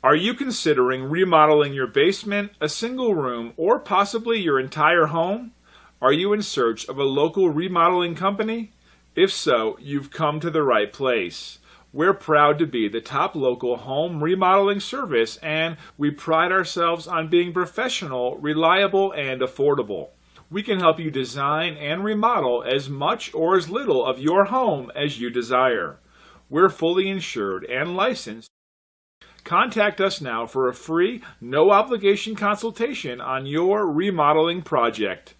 Are you considering remodeling your basement, a single room, or possibly your entire home? Are you in search of a local remodeling company? If so, you've come to the right place. We're proud to be the top local home remodeling service, and we pride ourselves on being professional, reliable, and affordable. We can help you design and remodel as much or as little of your home as you desire. We're fully insured and licensed. Contact us now for a free, no-obligation consultation on your remodeling project.